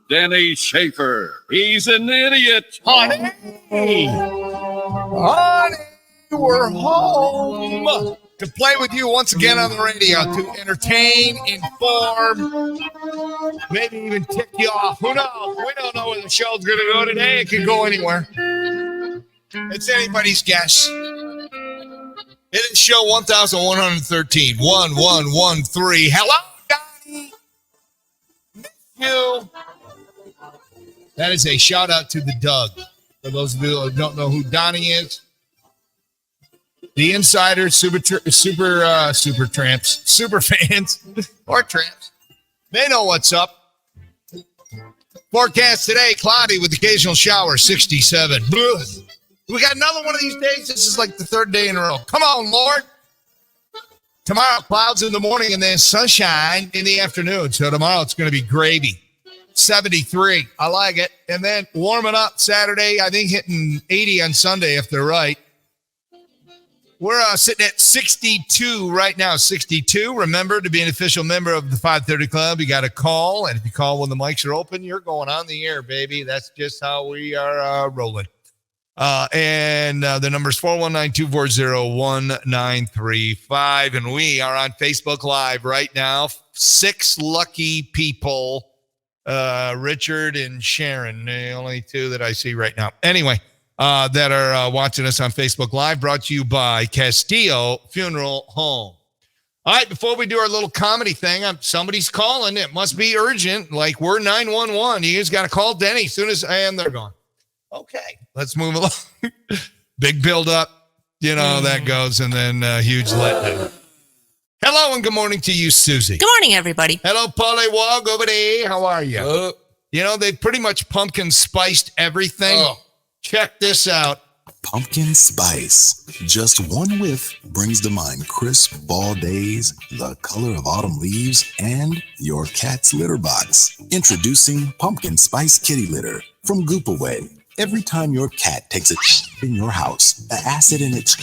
Denny Schaefer. He's an idiot. Honey, we're home to play with you once again on the radio, to entertain, inform, maybe even tick you off. Who knows? We don't know where the show's going to go today. It could go anywhere. It's anybody's guess. It is show 1113. 1113. Hello, Donnie. Miss you. That is a shout out to the Doug. For those of you who don't know who Donnie is, the insider, super tramps, super fans, or tramps, they know what's up. Forecast today, cloudy with occasional shower, 67. We got another one of these days. This is like the third day in a row. Come on, Lord. Tomorrow, clouds in the morning and then sunshine in the afternoon. So tomorrow it's going to be gravy. 73. I like it. And then warming up Saturday, I think hitting 80 on Sunday if they're right. We're sitting at 62 right now, 62. Remember, to be an official member of the 530 Club, you got to call. And if you call when the mics are open, you're going on the air, baby. That's just how we are rolling. And the number is 419-240-1935. And we are on Facebook Live right now. 6 lucky people, Richard and Sharon, the only 2 that I see right now. Anyway, that are watching us on Facebook Live, brought to you by Castillo Funeral Home. All right, before we do our little comedy thing, somebody's calling. It must be urgent. Like, we're 911. You just got to call Denny as soon as they're gone. Okay, let's move along. Big build up, that goes, and then huge letdown. Hello and good morning to you, Susie. Good morning, everybody. Hello, Polly Wog over there. How are you? They pretty much pumpkin spiced everything. Oh. Check this out. Pumpkin spice. Just one whiff brings to mind crisp fall days, the color of autumn leaves, and your cat's litter box. Introducing Pumpkin Spice Kitty Litter from Goop Away. Every time your cat takes a in your house, the acid in it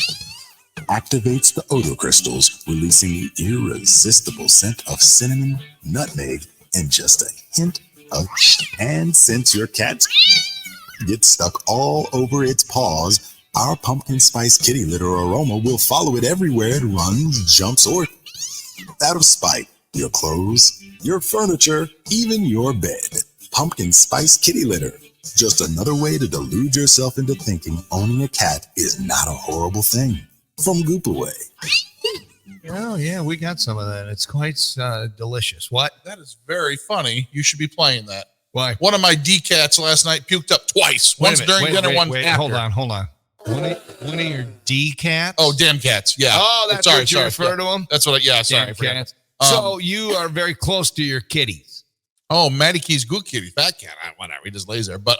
activates the odor crystals, releasing the irresistible scent of cinnamon, nutmeg, and just a hint of and since your cat gets stuck all over its paws, our pumpkin spice kitty litter aroma will follow it everywhere it runs, jumps, or out of spite. Your clothes, your furniture, even your bed. Pumpkin spice kitty litter. Just another way to delude yourself into thinking owning a cat is not a horrible thing. From Goop Away. Oh, yeah, we got some of that. It's quite delicious. What? That is very funny. You should be playing that. Why? One of my D cats last night puked up twice. Once during dinner, once after. Hold on. One of your D cats? Oh, damn cats. Yeah. Oh, that's what you refer to them? That's what damn cats. So you are very close to your kitties. Oh, Matty Key's good kitty, fat cat. Whatever, he just lays there. But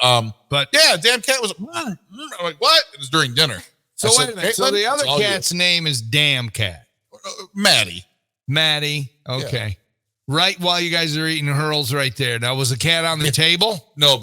yeah, damn cat was. I'm like, what? It was during dinner. So wait a minute. So the other cat's name is Damn Cat. Maddie. Okay. Yeah. Right while you guys are eating hurls, right there. Now, was the cat on the table? No,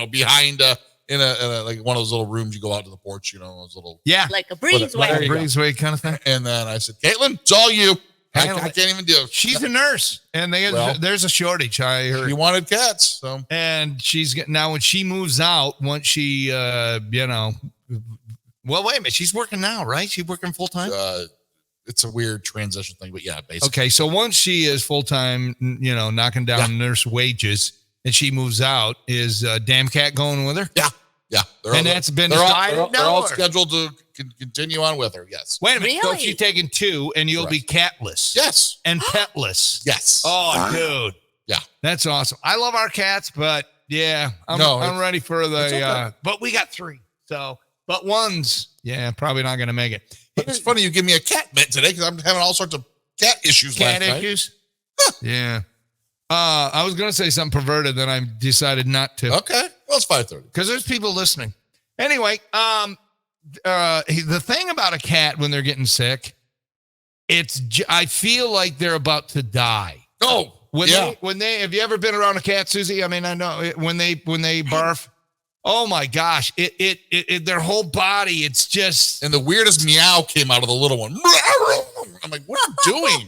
behind in a like one of those little rooms you go out to the porch. Those little like a breezeway kind of thing. And then I said, Caitlin, it's all you. I can't even do it. She's a nurse, and there's a shortage. I heard. She wanted cats, so. And she's now when she moves out, once she, well, wait a minute. She's working now, right? She's working full time. It's a weird transition thing, but yeah, basically. Okay, so once she is full time, knocking down nurse wages, and she moves out, is Damn Cat going with her? Yeah. They're all scheduled to continue on with her. Yes. Wait a minute. Really? So she's taking 2, and you'll be catless. Yes. And petless. Yes. Oh, dude. Yeah. That's awesome. I love our cats, but yeah, I'm ready for the. Okay. But we got 3. So, but one's probably not going to make it. But it's funny you give me a cat mitt today because I'm having all sorts of cat issues. Cat issues. Huh. Yeah. I was going to say something perverted, then I decided not to. Okay. Well, it's 5:30. Because there's people listening. Anyway, the thing about a cat when they're getting sick, I feel like they're about to die. Oh, when they have you ever been around a cat, Susie? I mean, I know when they barf. Oh my gosh, it their whole body, it's just. And the weirdest meow came out of the little one. I'm like, what are you doing?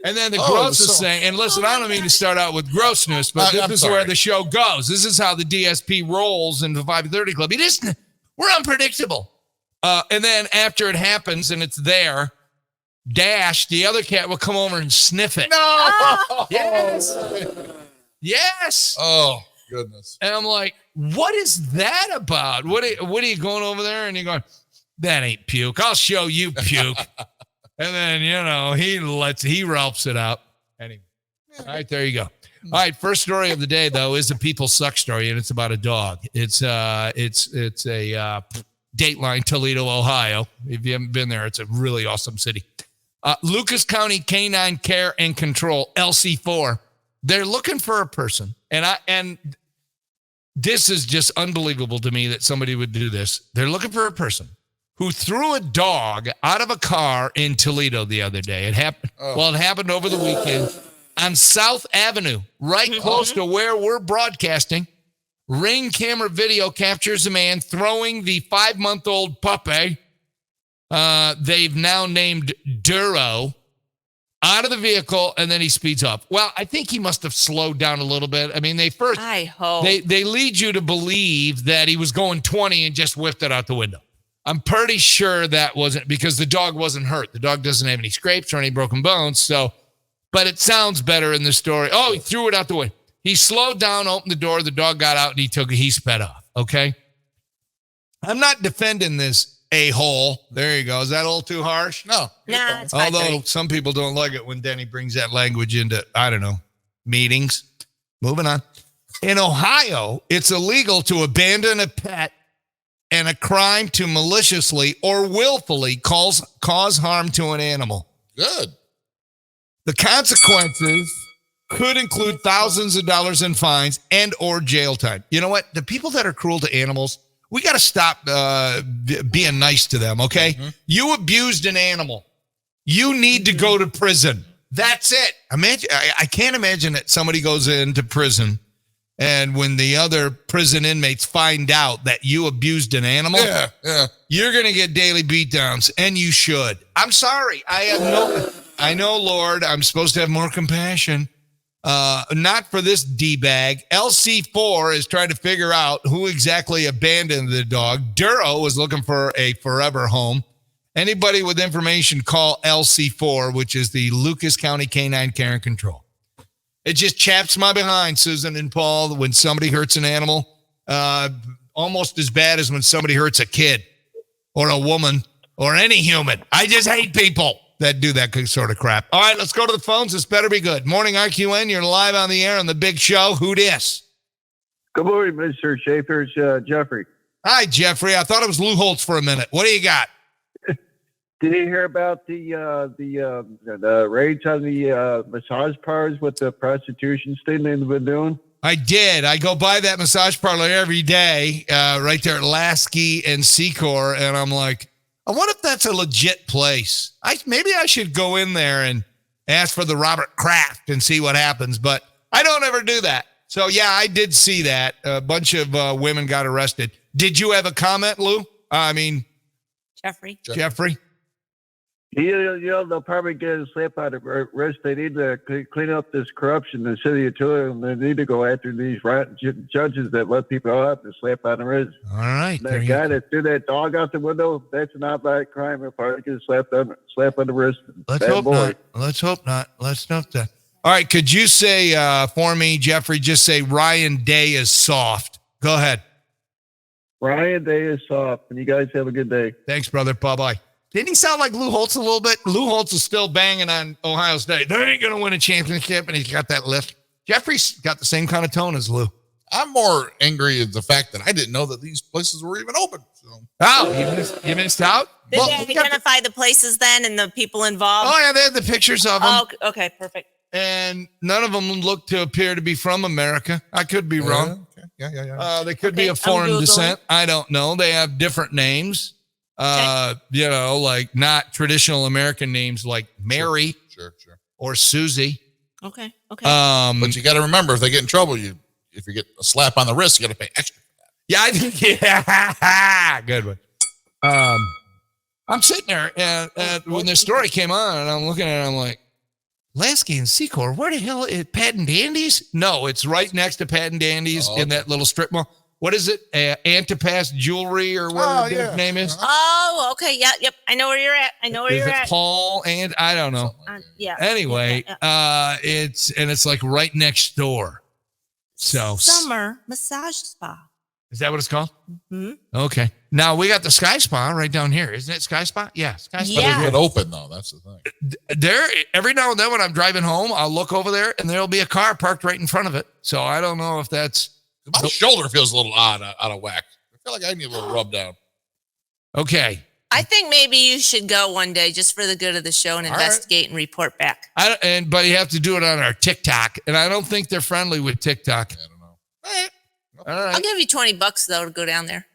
And then the grossest thing, and listen, I don't mean to start out with grossness, but this is where the show goes. This is how the DSP rolls in the 530 Club. It isn't. We're unpredictable. And then after it happens and it's there, Dash, the other cat, will come over and sniff it. No. Yes. Yes. Oh, goodness. And I'm like, what is that about? What are you going over there? And you're going, that ain't puke. I'll show you puke. And then, he ralphs it out. Anyway. All right, there you go. All right, first story of the day, though, is a people suck story, and it's about a dog. It's a Dateline, Toledo, Ohio. If you haven't been there, it's a really awesome city. Lucas County Canine Care and Control, LC4. They're looking for a person, and this is just unbelievable to me that somebody would do this. They're looking for a person who threw a dog out of a car in Toledo the other day. It happened. Well, it happened over the weekend on South Avenue, right close to where we're broadcasting. Ring camera video captures a man throwing the 5-month-old puppy. They've now named Duro, out of the vehicle, and then he speeds up. Well, I think he must have slowed down a little bit. I mean, they lead you to believe that he was going 20 and just whipped it out the window. I'm pretty sure that wasn't, because the dog wasn't hurt. The dog doesn't have any scrapes or any broken bones. But it sounds better in the story. Oh, he threw it out the window. He slowed down, opened the door. The dog got out and he sped off. Okay. I'm not defending this a-hole. There you go. Is that a little too harsh? No. Nah, it's fine. Although some people don't like it when Denny brings that language into, meetings. Moving on. In Ohio, it's illegal to abandon a pet and a crime to maliciously or willfully cause harm to an animal. Good. The consequences could include thousands of dollars in fines and or jail time. You know what? The people that are cruel to animals, we got to stop being nice to them, okay? Mm-hmm. You abused an animal. You need to go to prison. That's it. I can't imagine that somebody goes into prison and when the other prison inmates find out that you abused an animal, you're going to get daily beatdowns, and you should. I'm sorry. I know, Lord, I'm supposed to have more compassion. Not for this D-bag. LC4 is trying to figure out who exactly abandoned the dog. Duro is looking for a forever home. Anybody with information, call LC4, which is the Lucas County Canine Care and Control. It just chaps my behind, Susan and Paul, when somebody hurts an animal. Almost as bad as when somebody hurts a kid or a woman or any human. I just hate people that do that sort of crap. All right, let's go to the phones. This better be good. Morning, RQN. You're live on the air on the big show. Who dis? Good morning, Mr. Schaefer. It's Jeffrey. Hi, Jeffrey. I thought it was Lou Holtz for a minute. What do you got? Did you hear about the raids on the massage parlors with the prostitution sting they've been doing? I did. I go by that massage parlor every day, right there at Lasky and Secor, and I'm like, I wonder if that's a legit place. Maybe I should go in there and ask for the Robert Kraft and see what happens, but I don't ever do that. So, yeah, I did see that. A bunch of women got arrested. Did you have a comment, Lou? Jeffrey. They'll probably get a slap on the wrist. They need to clean up this corruption in the city of Toledo. They need to go after these judges that let people off and slap on the wrist. All right. That guy that threw that dog out the window, that's an outright crime. If I get slap on the wrist. Let's hope not. Let's hope that. All right. Could you say for me, Jeffrey, just say Ryan Day is soft. Go ahead. Ryan Day is soft. And you guys have a good day. Thanks, brother. Bye-bye. Didn't he sound like Lou Holtz a little bit? Lou Holtz is still banging on Ohio State. They ain't going to win a championship, and he's got that lift. Jeffrey's got the same kind of tone as Lou. I'm more angry at the fact that I didn't know that these places were even open. So. Oh, you missed out? Did they identify the places then and the people involved? Oh, yeah, they had the pictures of them. Oh, okay, perfect. And none of them look to appear to be from America. I could be wrong. Okay. Yeah. They could be of foreign descent. I don't know. They have different names. Like not traditional American names like Mary sure. or Susie. Okay. But you got to remember, if they get in trouble, if you get a slap on the wrist, you got to pay extra for that. Yeah, I think, good one. I'm sitting there and when this story came on and I'm looking at it, I'm like, Lasky and Secor, where the hell is Pat and Dandy's? No, it's right next to Pat and Dandy's in that little strip mall. What is it? Antipas Jewelry or whatever the name is? Oh, okay. Yeah, yep. I know where you're at. Is it Paul and I don't know. Yeah. Anyway, it's like right next door. So Summer Massage Spa. Is that what it's called? Mm-hmm. Okay. Now we got the Sky Spa right down here. Isn't it Sky Spa? Yeah, Sky Spa. Yeah. It's open though. That's the thing. There, every now and then when I'm driving home, I'll look over there and there'll be a car parked right in front of it. So I don't know if that's. My shoulder feels a little odd, out of whack. I feel like I need a little rub down. Okay. I think maybe you should go one day just for the good of the show and investigate and report back. But you have to do it on our TikTok, and I don't think they're friendly with TikTok. I don't know. All right. I'll give you $20 though to go down there.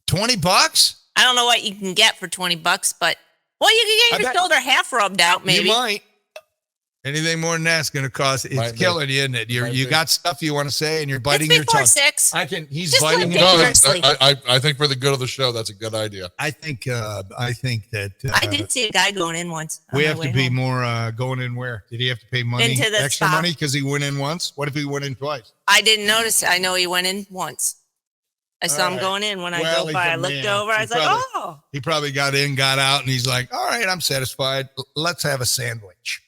$20? I don't know what you can get for $20, but you can get your shoulder half rubbed out, maybe. You might. Anything more than that's going to cost. It's killing you, isn't it? You got stuff you want to say, and you're biting your tongue. 6. He's Just biting do it your dangerously. I think for the good of the show, that's a good idea. I think that I did see a guy going in once. we have to be more going in where? Did he have to pay money? Into the extra spa. money because he went in once? What if he went in twice? I didn't notice. I know he went in once. I saw him right. going in when I Well, go he's by. a I looked man. over. I was like, oh. He probably got in, got out, and he's like, all right, I'm satisfied. Let's have a sandwich.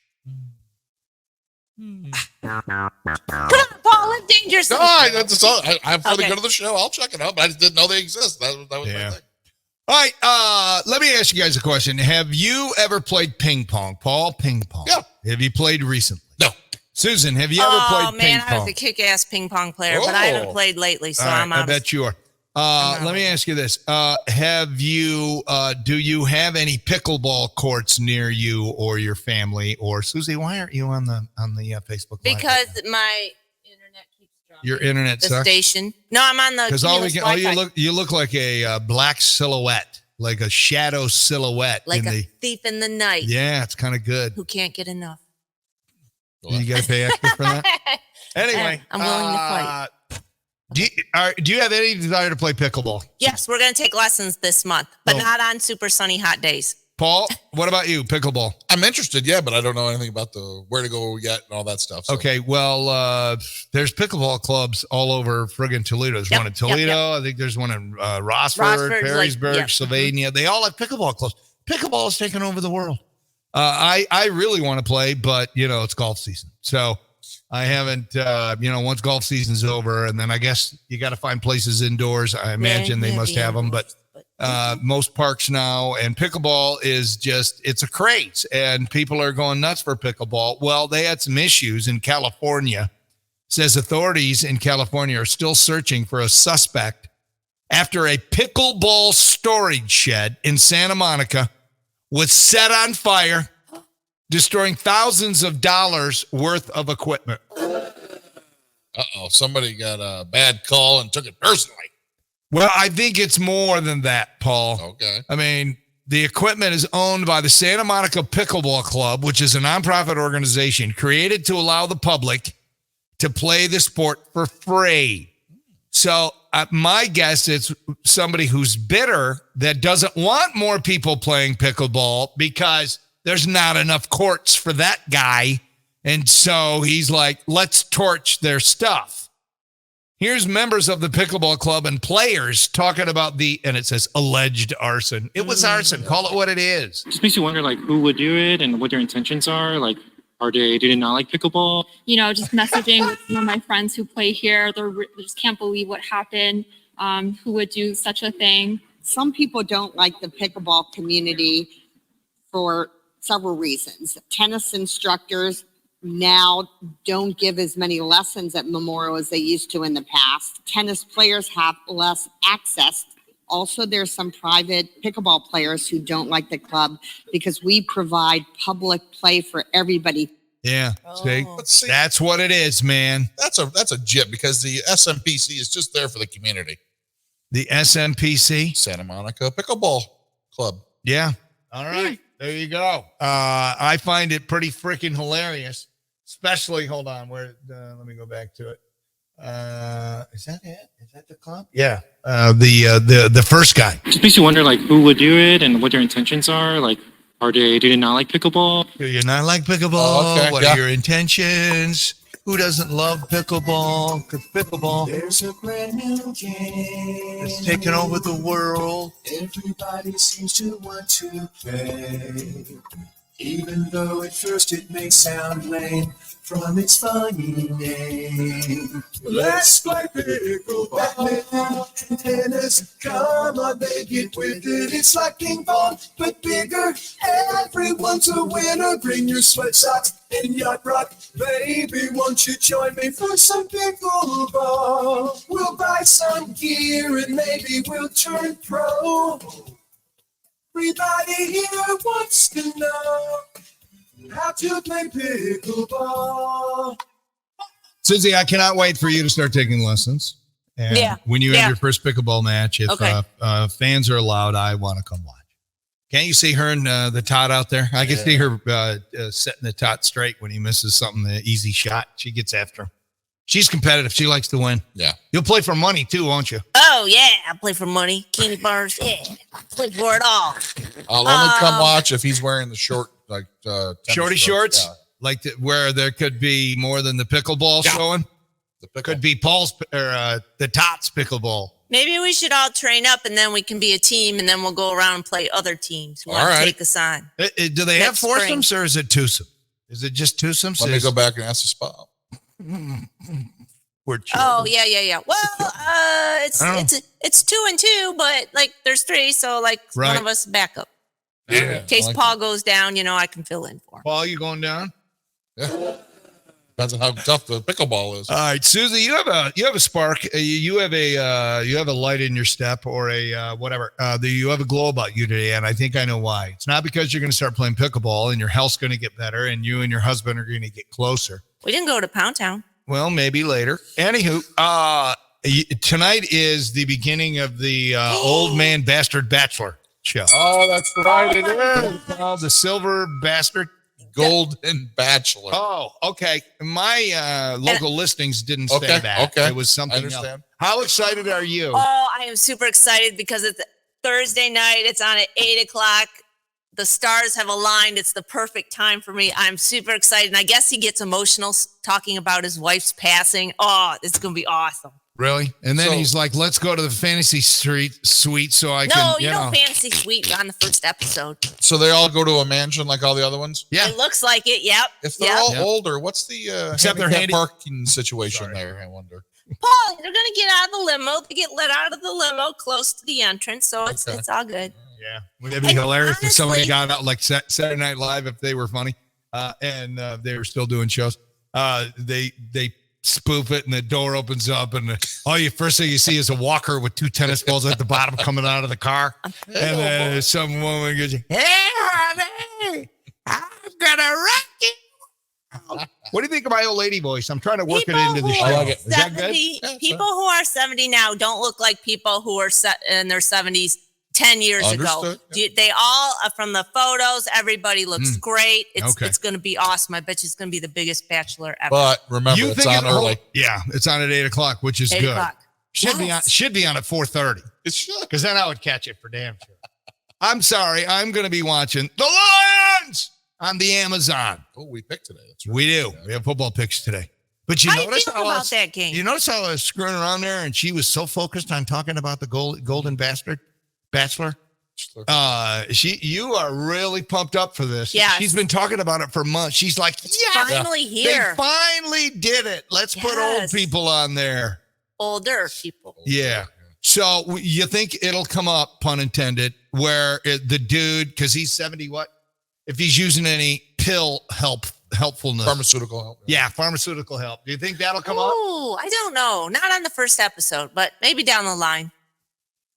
Come on, Paul, live dangerously. No, that's all. I'm for the Okay. good of the show. I'll check it out, but I just didn't know they exist. That was my thing. All right, let me ask you guys a question. Have you ever played ping pong, Paul? Ping pong. Yeah. Have you played recently? No. Susan, have you ever Oh, played man, ping pong? I was a kick-ass ping pong player, but I haven't played lately, so All right, I'm out. I bet you are. Let me ask you this. Do you have any pickleball courts near you or your family? Or Susie, why aren't you on the Facebook Live? Because my internet keeps dropping. Your internet The sucks? station. No, I'm on the Because Wi-Fi. you look like a black silhouette, like a shadow silhouette. Like a thief in the night Yeah, it's kind of good. who can't get enough. You got to pay extra for that? Anyway. I'm willing to fight. Do you have any desire to play pickleball? Yes, we're going to take lessons this month, but not on super sunny hot days. Paul, what about you? Pickleball. I'm interested, yeah, but I don't know anything about where to go yet and all that stuff. So. Okay, well, there's pickleball clubs all over friggin' Toledo. There's one in Toledo. I think there's one in Rossford, Perrysburg, Sylvania. They all have pickleball clubs. Pickleball is taking over the world. I really want to play, but, it's golf season. So I haven't, once golf season's over, and then I guess you got to find places indoors. I imagine they must have them, but most parks now, and pickleball is it's a craze, and people are going nuts for pickleball. Well, they had some issues in California. Says authorities in California are still searching for a suspect after a pickleball storage shed in Santa Monica was set on fire, destroying thousands of dollars worth of equipment. Uh-oh, somebody got a bad call and took it personally. Well, I think it's more than that, Paul. Okay. I mean, the equipment is owned by the Santa Monica Pickleball Club, which is a nonprofit organization created to allow the public to play the sport for free. So my guess it's somebody who's bitter that doesn't want more people playing pickleball because there's not enough courts for that guy. And so he's like, let's torch their stuff. Here's members of the pickleball club and players talking about and it says alleged arson. It was arson. Call it what it is. Just makes you wonder, like, who would do it and what their intentions are. Like, do they not like pickleball? Just messaging with some of my friends who play here. They just can't believe what happened. Who would do such a thing? Some people don't like the pickleball community for several reasons. Tennis instructors now don't give as many lessons at Memorial as they used to in the past. Tennis players have less access. Also, there's some private pickleball players who don't like the club because we provide public play for everybody. Yeah. Oh. See, that's what it is, man. That's a jip because the SMPC is just there for the community. The SMPC? Santa Monica Pickleball Club. Yeah. All right. There you go. I find it pretty freaking hilarious, especially, hold on, let me go back to it. Is that it? Is that the club? Yeah. The first guy. Just makes you wonder, like, who would do it and what their intentions are. Like, Do they not like pickleball? Do you not like pickleball? Oh, okay, What yeah. are your intentions? Who doesn't love pickleball? 'Cause pickleball There's a brand new game. is taking over the world. Everybody seems to want to play. Even though at first it may sound lame from its funny name. Let's play pickleball and tennis. Come on, they get with it. It's like ping pong, but bigger. Everyone's a winner. Bring your sweat socks and yacht rock. Baby, won't you join me for some pickleball? We'll buy some gear and maybe we'll turn pro. Everybody here wants to know how to play pickleball. Susie, I cannot wait for you to start taking lessons. And when you have your first pickleball match, if fans are allowed, I want to come watch. Can't you see her and the tot out there? I can see her setting the tot straight when he misses something, the easy shot. She gets after him. She's competitive. She likes to win. Yeah. You'll play for money too, won't you? Oh, yeah. I play for money. Candy bars. Yeah. I play for it all. I'll only come watch if he's wearing the short, like, Shorty shorts? Yeah. Like where there could be more than the pickleball showing? Could be Paul's or the Tots pickleball. Maybe we should all train up and then we can be a team and then we'll go around and play other teams who want to take us on. Do they have foursomes or is it twosome? Is it just twosomes? Let me go back and ask the spot. Oh, yeah. Well, it's 2 and 2, but like there's 3, so like one of us back up. Yeah, in case Paul goes down, I can fill in for him. Paul, you going down? Yeah. Depends on how tough the pickleball is. All right, Susie, you have a spark. You have a light in your step or a whatever. You have a glow about you today, and I think I know why. It's not because you're going to start playing pickleball and your health's going to get better, and you and your husband are going to get closer. We didn't go to Pound Town. Well, maybe later. Anywho, tonight is the beginning of the Old Man Bastard Bachelor show. Oh, that's right. It is. The Silver Bastard. Golden Bachelor. Oh, okay. My local listings didn't say that. Okay. It was something else. How excited are you? Oh, I am super excited because it's Thursday night. It's on at 8:00. The stars have aligned. It's the perfect time for me. I'm super excited. And I guess he gets emotional talking about his wife's passing. Oh, it's going to be awesome. Really? And then he's like, let's go to the fantasy suite so I can, No, you know, fantasy suite on the first episode. So they all go to a mansion like all the other ones? Yeah. It looks like it. Yep. If they're all older, what's the handicap parking situation there, I wonder? Paul, they're going to get out of the limo. They get let out of the limo close to the entrance. So it's all good. Yeah. Wouldn't it be hilarious if somebody got out like Saturday Night Live if they were funny and they were still doing shows? They spoof it and the door opens up and first thing you see is a walker with 2 tennis balls at the bottom coming out of the car. And then some woman goes, hey, honey, I'm going to rock you. What do you think of my old lady voice? I'm trying to work it into the show. Is that good? People who are 70 now don't look like people who are in their 70s 10 years ago. They all, from the photos, everybody looks great. It's going to be awesome. I bet you it's going to be the biggest Bachelor ever. But remember, it's on early. Yeah, it's on at 8:00, which is 8 good. O'clock. Should be on at 4:30. It should. Because then I would catch it for damn sure. I'm sorry. I'm going to be watching The Lions on the Amazon. Oh, we picked today. That's right. We do. Yeah. We have football picks today. But you notice how about that game? You notice how I was screwing around there and she was so focused on talking about the Golden Bachelor. You are really pumped up for this. Yeah. She's been talking about it for months. She's like, finally here. They finally did it. Let's put old people on there. Older people. Yeah. So you think it'll come up, pun intended, where the dude, because he's 70, what? If he's using any pill helpfulness. Pharmaceutical help. Yeah, pharmaceutical help. Do you think that'll come up? Oh, I don't know. Not on the first episode, but maybe down the line.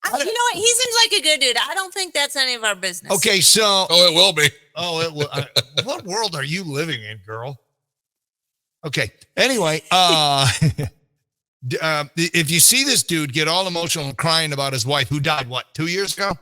You know what? He seems like a good dude. I don't think that's any of our business. Okay, so. Oh, it will be. Oh, it will. What world are you living in, girl? Okay. Anyway, if you see this dude get all emotional and crying about his wife who died, 2 years ago?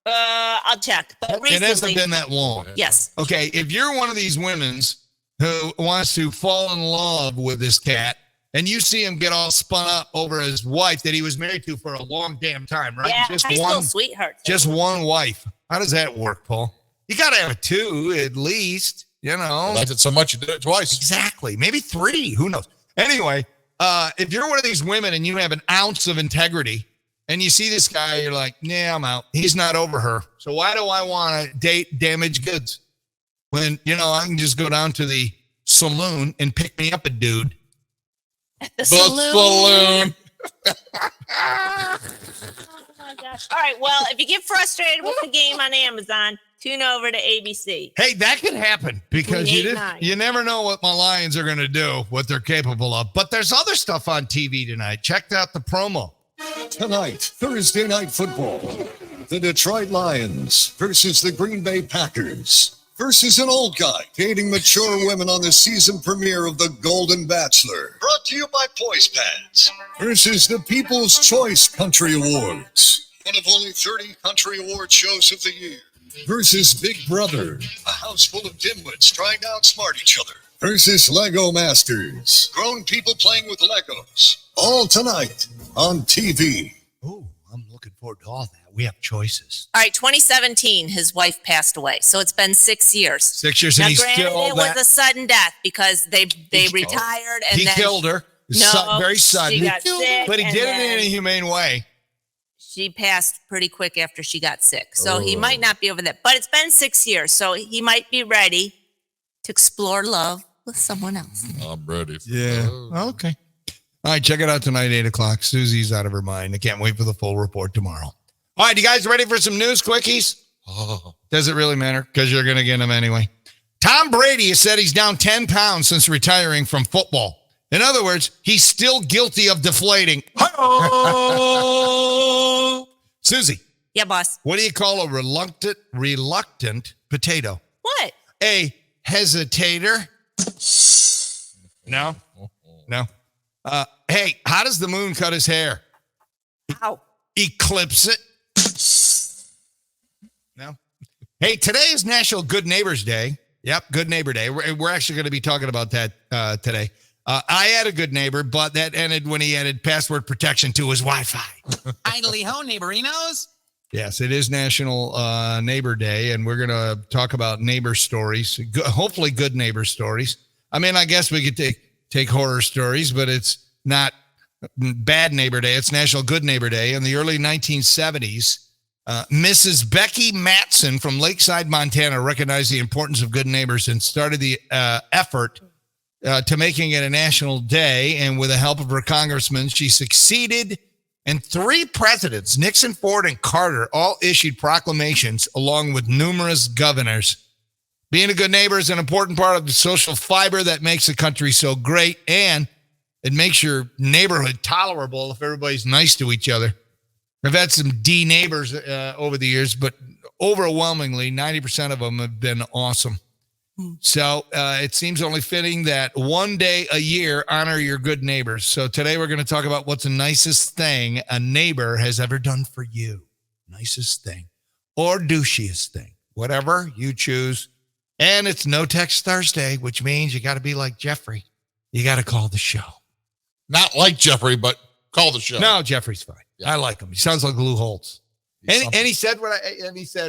I'll check. But recently, it hasn't been that long. Yes. Okay, if you're one of these women's who wants to fall in love with this cat, and you see him get all spun up over his wife that he was married to for a long damn time, right? Yeah, just high school sweetheart. Just one wife. How does that work, Paul? You got to have 2 at least, you know. Liked it so much you did it twice. Exactly. Maybe 3. Who knows? Anyway, if you're one of these women and you have an ounce of integrity and you see this guy, you're like, nah, I'm out. He's not over her. So why do I want to date damaged goods when, you know, I can just go down to the saloon and pick me up a dude? The saloon. Oh my gosh. All right. Well, if you get frustrated with the game on Amazon, tune over to ABC. Hey, that could happen because you never know what my Lions are going to do, what they're capable of. But there's other stuff on TV tonight. Check out the promo. Tonight, Thursday Night Football. The Detroit Lions versus the Green Bay Packers. Versus an old guy dating mature women on the season premiere of The Golden Bachelor. Brought to you by Poise Pads. Versus the People's Choice Country Awards. One of only 30 country award shows of the year. Versus Big Brother. A house full of dimwits trying to outsmart each other. Versus Lego Masters. Grown people playing with Legos. All tonight on TV. Oh, I'm looking forward to all that. We have choices. All right, 2017, his wife passed away. So it's been 6 years. 6 years, Now, and he's granted, still it was a sudden death because they retired and he then killed her. No, Very sudden. she got sick, but he and did it then in a humane way. She passed pretty quick after she got sick. So he might not be over that. But it's been 6 years, so he might be ready to explore love with someone else. I'm ready. Okay. All right, check it out tonight, 8 o'clock. Susie's out of her mind. I can't wait for the full report tomorrow. All right, you guys ready for some news quickies? Does it really matter? Because you're going to get them anyway. Tom Brady has said he's down 10 pounds since retiring from football. In other words, he's still guilty of deflating. Susie. Yeah, boss. What do you call a reluctant potato? What? A hesitator? No. Hey, how does the moon cut his hair? How? Eclipse it. No. Hey, today is National Good Neighbors Day. Yep, Good Neighbor Day. We're actually going to be talking about that today. I had a good neighbor, but that ended when he added password protection to his Wi-Fi. Idly ho, neighborinos. Yes, it is National Neighbor Day, and we're going to talk about neighbor stories, hopefully good neighbor stories. I mean, I guess we could take horror stories, but it's not Bad Neighbor Day. It's National Good Neighbor Day. In the early 1970s, Mrs. Becky Matson from Lakeside, Montana, recognized the importance of good neighbors and started the effort to making it a national day. And with the help of her congressman, she succeeded. And 3 presidents, Nixon, Ford, and Carter, all issued proclamations along with numerous governors. Being a good neighbor is an important part of the social fiber that makes the country so great, and it makes your neighborhood tolerable if everybody's nice to each other. I've had some D neighbors over the years, but overwhelmingly, 90% of them have been awesome. So it seems only fitting that one day a year, honor your good neighbors. So today we're going to talk about what's the nicest thing a neighbor has ever done for you. Nicest thing or douchiest thing, whatever you choose. And it's No Text Thursday, which means you got to be like Jeffrey. You got to call the show. Not like Jeffrey, but call the show. No, Jeffrey's fine. Yeah. I like him. He sounds like Lou Holtz. And he said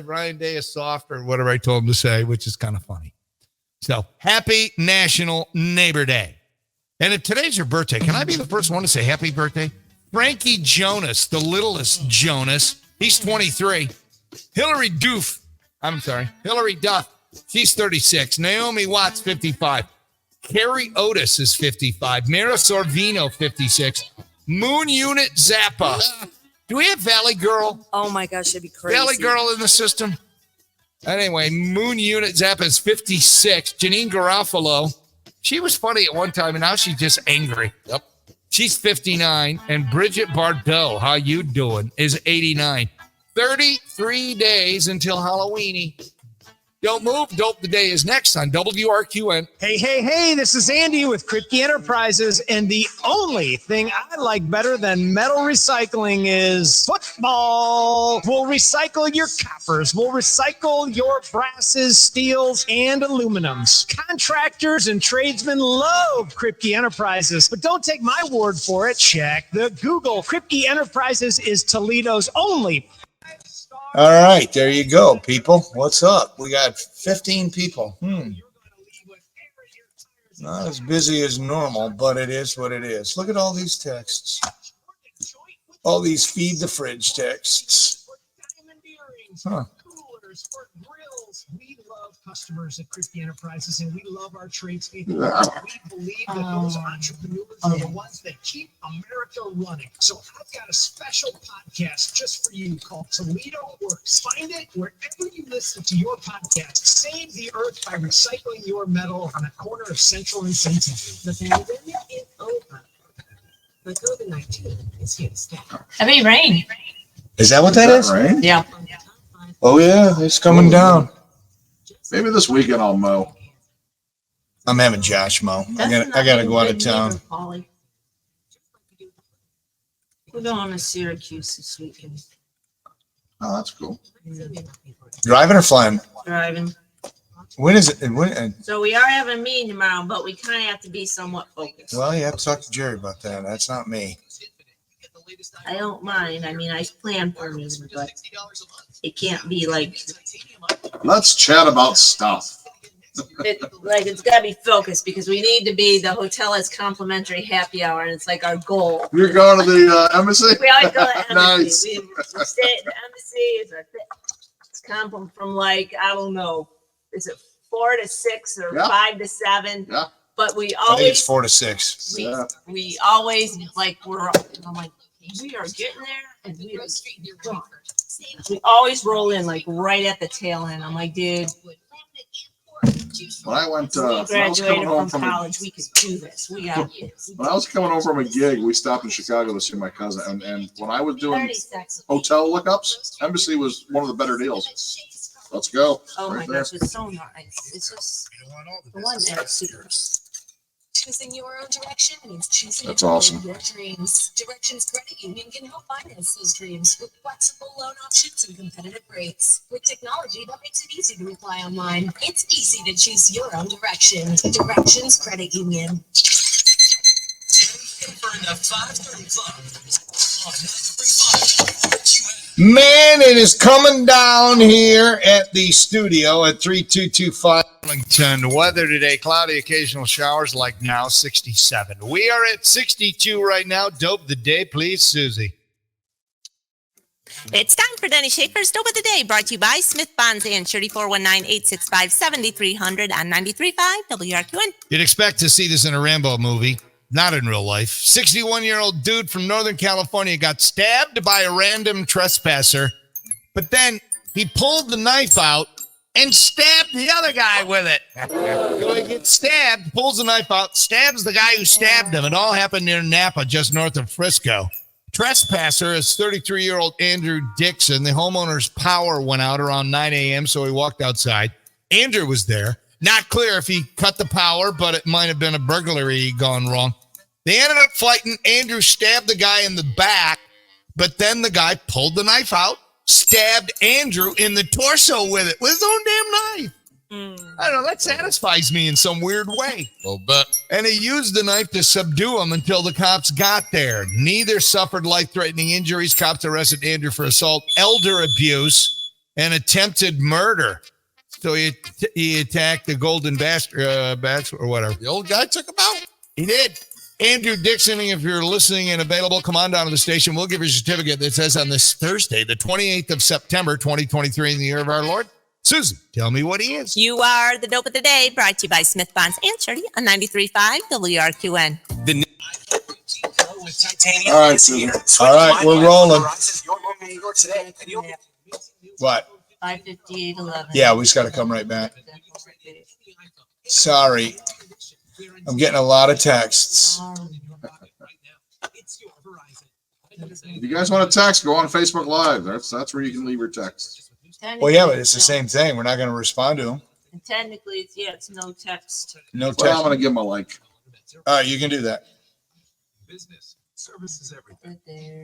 Ryan Day is soft or whatever I told him to say, which is kind of funny. So happy National Neighbor Day. And if today's your birthday, can I be the first one to say happy birthday? Frankie Jonas, the littlest Jonas. He's 23. Hillary Duff. She's 36. Naomi Watts, 55. Carrie Otis is 55. Mira Sorvino, 56. Moon Unit Zappa. Do we have Valley Girl? Oh my gosh, it'd be crazy. Valley Girl in the system? Anyway, Moon Unit Zappa is 56. Janine Garofalo. She was funny at one time, and now she's just angry. Yep. She's 59. And Bridget Bardot, how you doing, is 89. 33 days until Halloweeny. Don't move. Dope the Day is next on WRQN. Hey, this is Andy with Kripke Enterprises, and the only thing I like better than metal recycling is football. We'll recycle your coppers. We'll recycle your brasses, steels, and aluminums. Contractors and tradesmen love Kripke Enterprises, but don't take my word for it. Check the Google. Kripke Enterprises is Toledo's only All right, there you go, people. What's up? We got 15 people. Not as busy as normal, but it is what it is. Look at all these texts. All these feed the fridge texts. Huh. We love customers at Christie Enterprises, and we love our tradespeople. We believe that those entrepreneurs are the ones that keep America running. So I've got a special podcast just for you called Toledo Works. Find it wherever you listen to your podcast. Save the earth by recycling your metal on the corner of Central and Centennial. The pandemic is over, but COVID-19 is here to stay. Heavy rain. Is that what that is? Rain? Yeah. Oh, yeah, it's coming down. Maybe this weekend I'll mow. I'm having Josh mow. I gotta go out of town. We're going to Syracuse this weekend. Oh, that's cool. Driving or flying? Driving. When is it? So we are having a meeting tomorrow, but we kind of have to be somewhat focused. Well, you have to talk to Jerry about that. That's not me. I don't mind. I mean, I plan for me, but it can't be like Let's chat about stuff. it's got to be focused because we need to be. The hotel has complimentary happy hour, and it's like our goal. You're going to the embassy? We always go to the embassy. Nice. We stay at the embassy. It's from like I don't know. Is it 4 to 6 or 5 to 7? Yeah. But we I think it's always 4 to 6. we always like I'm like we are getting there and we always roll in like right at the tail end. I'm like, dude, When I went, we when I was coming graduated home from from college. We could do this. We got when I was coming home from a gig, we stopped in Chicago to see my cousin, and when I was doing 30 seconds. hotel lookups, Embassy was one of the better deals. Let's go. Oh my Right there. gosh, it's so nice. It's just the one that's super. Choosing your own direction means choosing That's awesome. your dreams. Directions Credit Union can help finance those dreams with flexible loan options and competitive rates. With technology that makes it easy to apply online, it's easy to choose your own direction. Directions Credit Union. Man, it is coming down here at the studio at 3225 Arlington. Weather today, cloudy, occasional showers like now, 67. We are at 62 right now. Dope the day, please, Susie. It's time for Denny Schaefer's Dope of the Day, brought to you by Smith Bonds and 3419-865-7300 on 93.5 WRQN. You'd expect to see this in a Rambo movie. Not in real life. 61-year-old dude from Northern California got stabbed by a random trespasser, but then he pulled the knife out and stabbed the other guy with it. So he gets stabbed, pulls the knife out, stabs the guy who stabbed him. It all happened near Napa, just north of Frisco. Trespasser is 33-year-old Andrew Dixon. The homeowner's power went out around 9 a.m., so he walked outside. Andrew was there. Not clear if he cut the power, but it might have been a burglary gone wrong. They ended up fighting. Andrew stabbed the guy in the back, but then the guy pulled the knife out, stabbed Andrew in the torso with it, with his own damn knife. I don't know. That satisfies me in some weird way. Well, but And he used the knife to subdue him until the cops got there. Neither suffered life-threatening injuries. Cops arrested Andrew for assault, elder abuse, and attempted murder. So he attacked the Golden Bastard or whatever. the old guy took him out. He did. Andrew Dixon, if you're listening and available, come on down to the station. We'll give you a certificate that says on this Thursday, the 28th of September, 2023, in the year of our Lord. Susan, tell me what he is. You are the Dope of the Day, brought to you by Smith Bonds and Shirley on 93.5 WRQN. All right, Susan. All right, we're rolling. What? 55811. Yeah, we just got to come right back. Sorry. I'm getting a lot of texts. If you guys want to text, go on Facebook Live. That's where you can leave your text. Well, yeah, but it's the same thing. We're not going to respond to them. And technically, it's no text. No text. Well, I'm going to give them a like. All right, you can do that. Business, service is everything.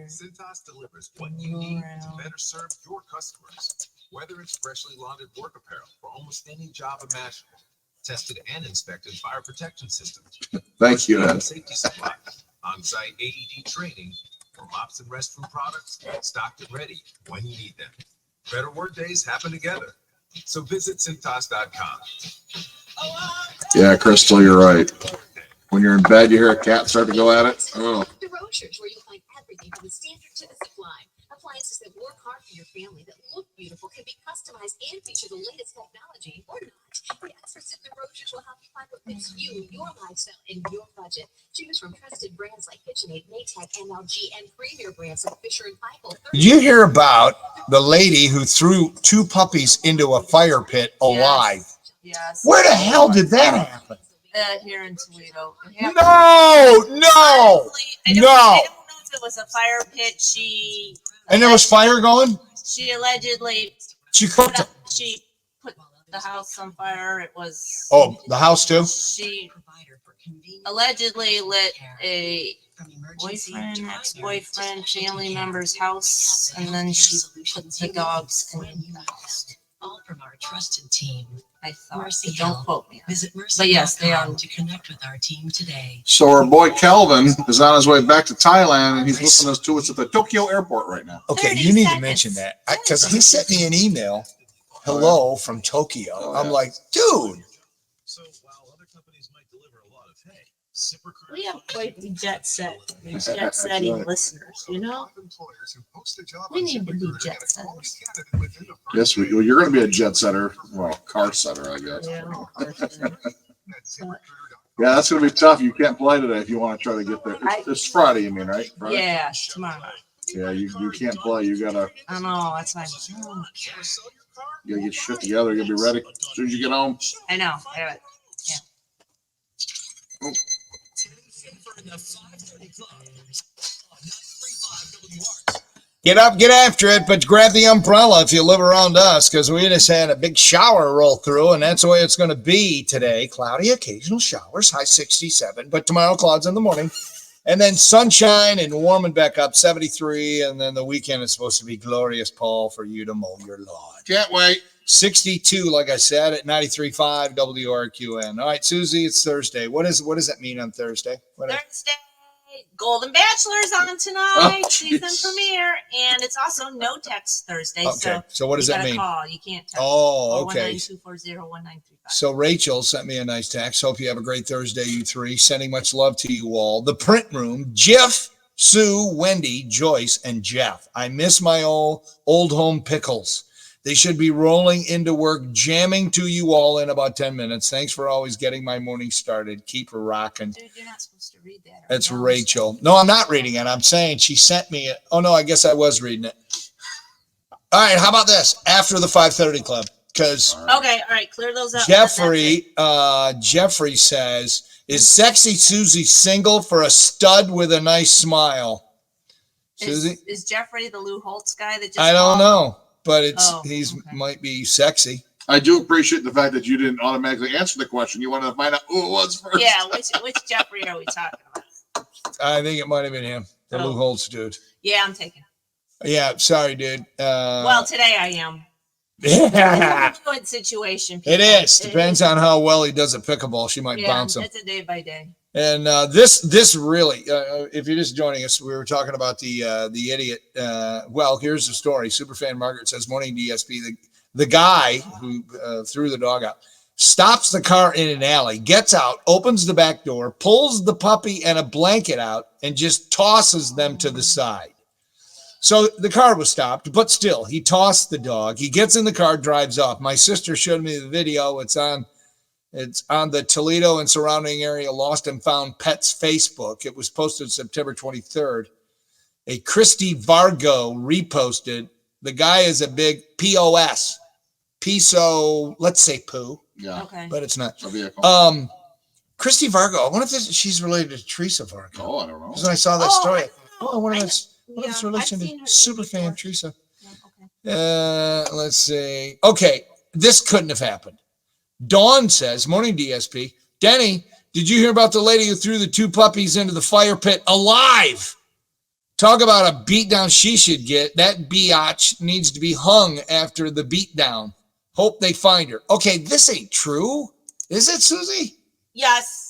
Cintas delivers what you need to better serve your customers. Whether it's freshly laundered work apparel for almost any job imaginable, tested and inspected fire protection systems. Thank you, Ed. Safety supplies, on-site AED training, or mops and restroom products, stocked and ready when you need them. Better work days happen together. So visit Cintas.com. Yeah, Crystal, you're right. When you're in bed, you hear a cat start to go at it. Oh. The Rochers, where you'll find everything from the standard to the sublime. Appliances that work hard for your family, that look beautiful, can be customized and feature the latest technology, or not. The experts at the Rochers will help you find what fits you, your lifestyle, and your budget. Choose from trusted brands like KitchenAid, Maytag, MLG, and premier brands like Fisher and Paykel. Did you hear about the lady who threw 2 puppies into a fire pit alive? Yes. Where the hell did that happen? Here in Toledo. No. I don't know if it was a fire pit. And there was fire going? She allegedly She cooked it. She put the house on fire. It was. Oh, the house too? She allegedly lit a boyfriend, ex-boyfriend, family member's house, and then she put the dogs in the house. All from our trusted team. I thought. Mercy Don't Health. quote me. Visit Mercy. But yes, they are. To connect with our team today. So our boy Kelvin is on his way back to Thailand, and he's listening to us at the Tokyo airport right now. Okay, you need to mention that because he sent me an email. Hello from Tokyo. I'm like, dude. So while other companies might deliver a lot of hay, We have quite the jet-setting listeners, you know? We need to be jet-setters. Yes, you're going to be a jet setter. Well, car setter, I guess. Yeah, that's going to be tough. You can't play today if you want to try to get there. It's Friday, you mean, right? Friday? Yeah, tomorrow. Yeah, you can't play. You got to. I know, that's my. You got to get shit together. You'll be ready as soon as you get home. I know. I have it. Yeah. Oh. Get up, get after it, but grab the umbrella if you live around us, because we just had a big shower roll through, and that's the way it's going to be today. Cloudy, occasional showers, high 67, but tomorrow clouds in the morning, and then sunshine and warming back up, 73, and then the weekend is supposed to be glorious, Paul, for you to mow your lawn. Can't wait. 62, like I said, at 93.5 WRQN. All right, Susie, it's Thursday. What does that mean on Thursday? Thursday, Golden Bachelor's on tonight, season premiere, and it's also no text Thursday. Okay, so what does that mean? Call. You can't text. Oh, okay. 419-240-1935. So Rachel sent me a nice text. Hope you have a great Thursday, you three. Sending much love to you all. The print room, Jeff, Sue, Wendy, Joyce, and Jeff. I miss my old home pickles. They should be rolling into work, jamming to you all in about 10 minutes. Thanks for always getting my morning started. Keep her rocking. Dude, you're not supposed to read that. That's Rachel. No, I'm not reading it. I'm saying she sent me it. Oh, no, I guess I was reading it. All right, how about this? After the 5:30 club, because okay, all right, clear those up. Jeffrey says, is Sexy Susie single for a stud with a nice smile? Susie? Is Jeffrey the Lou Holtz guy that just I don't know. But okay. Might be sexy. I do appreciate the fact that you didn't automatically answer the question. You wanted to find out who it was first. Yeah, which Jeffrey are we talking about? I think it might have been him, the Lou Holtz dude. Yeah, I'm taking it. Yeah, sorry, dude. Well, today I am. Yeah. It's a good situation. People. It is. Depends on how well he does at pickleball. She might bounce him. It's a day by day. And this really, if you're just joining us, we were talking about the idiot. Well, here's the story. Superfan Margaret says, morning DSP, the guy who threw the dog out stops the car in an alley, gets out, opens the back door, pulls the puppy and a blanket out, and just tosses them to the side. So the car was stopped, but still, he tossed the dog. He gets in the car, drives off. My sister showed me the video. It's on the Toledo and surrounding area Lost and Found Pets Facebook. It was posted September 23rd. A Christy Vargo reposted. The guy is a big POS. Piso, let's say poo. Yeah. Okay. But it's not. A vehicle. Christy Vargo. I wonder if she's related to Teresa Vargo. Oh, I don't know. Because when I saw that story, I wonder if it's relation to Superfan Teresa. Yeah, okay. Let's see. Okay, this couldn't have happened. Dawn says, morning DSP, Denny, did you hear about the lady who threw the 2 puppies into the fire pit alive? Talk about a beatdown she should get. That biatch needs to be hung after the beatdown. Hope they find her. Okay, this ain't true. Is it, Susie? Yes.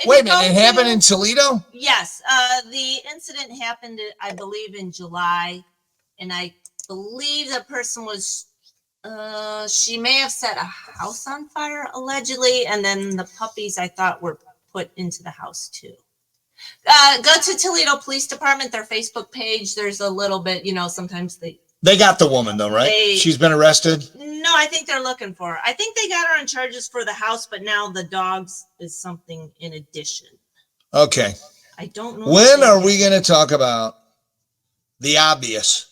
Wait a minute, it happened in Toledo? Yes. The incident happened, I believe, in July, and I believe that person was, she may have set a house on fire, allegedly, and then the puppies, I thought, were put into the house, too. Go to Toledo Police Department, their Facebook page. There's a little bit, sometimes They got the woman, though, right? She's been arrested? No, I think they're looking for her. I think they got her on charges for the house, but now the dogs is something in addition. Okay. I don't know. When are we going to talk about the obvious?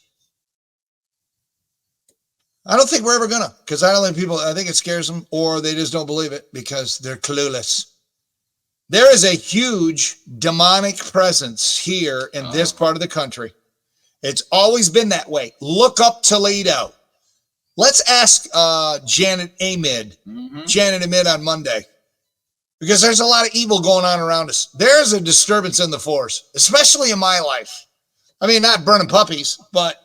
I don't think we're ever going to, because I think it scares them, or they just don't believe it because they're clueless. There is a huge demonic presence here in this part of the country. It's always been that way. Look up Toledo. Let's ask Janet Amid on Monday, because there's a lot of evil going on around us. There's a disturbance in the force, especially in my life. I mean, not burning puppies, but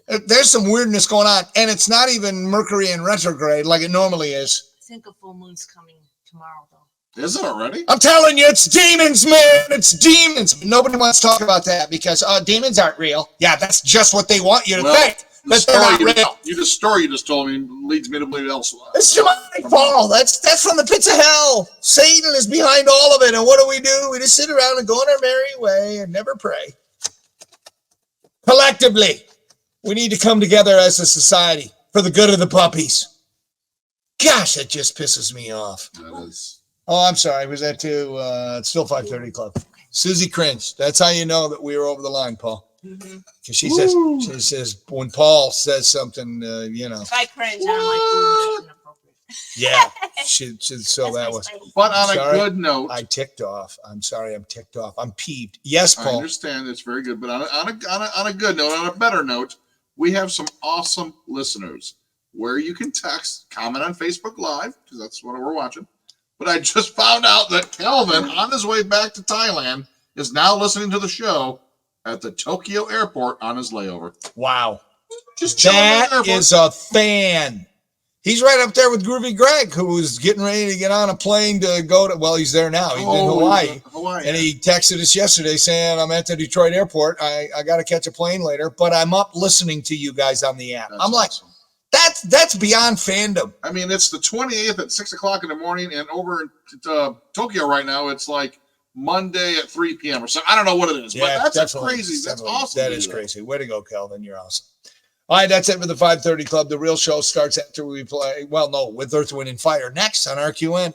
there's some weirdness going on, and it's not even Mercury in retrograde like it normally is. I think a full moon's coming tomorrow, though. Is it already? I'm telling you, it's demons, man. It's demons. Nobody wants to talk about that because demons aren't real. Yeah, that's just what they want you to think. But they're not real. The story you just told me leads me to believe elsewhere. It's demonic, Paul. That's from the pits of hell. Satan is behind all of it. And what do? We just sit around and go on our merry way and never pray. Collectively, we need to come together as a society for the good of the puppies. Gosh, that just pisses me off. That is. Oh, I'm sorry. Was that too? It's still 5:30 Club. Susie cringed. That's how you know that we were over the line, Paul. Because she says when Paul says something, If I cringe, I'm like, ooh, that's inappropriate. Yeah, so that was. But on a good note, I ticked off. I'm sorry, I'm ticked off. I'm peeved. Yes, Paul. I understand it's very good, but on a good note, on a better note, we have some awesome listeners where you can text, comment on Facebook Live because that's what we're watching. But I just found out that Kelvin, on his way back to Thailand, is now listening to the show at the Tokyo airport on his layover. Wow. Just that is a fan. He's right up there with Groovy Greg, who was getting ready to get on a plane to go to, well, he's there now. He's in Hawaii. And he texted us yesterday saying, I'm at the Detroit airport. I got to catch a plane later, but I'm up listening to you guys on the app. I'm like, that's beyond fandom. I mean, it's the 28th at 6 o'clock in the morning, and over in Tokyo right now, it's like Monday at 3 p.m. or something. I don't know what it is, but that's crazy. That's awesome. That is crazy. Way to go, Kelvin. You're awesome. All right, that's it for the 5:30 Club. The real show starts after we play, with Earth, Wind, and Fire next on RQN.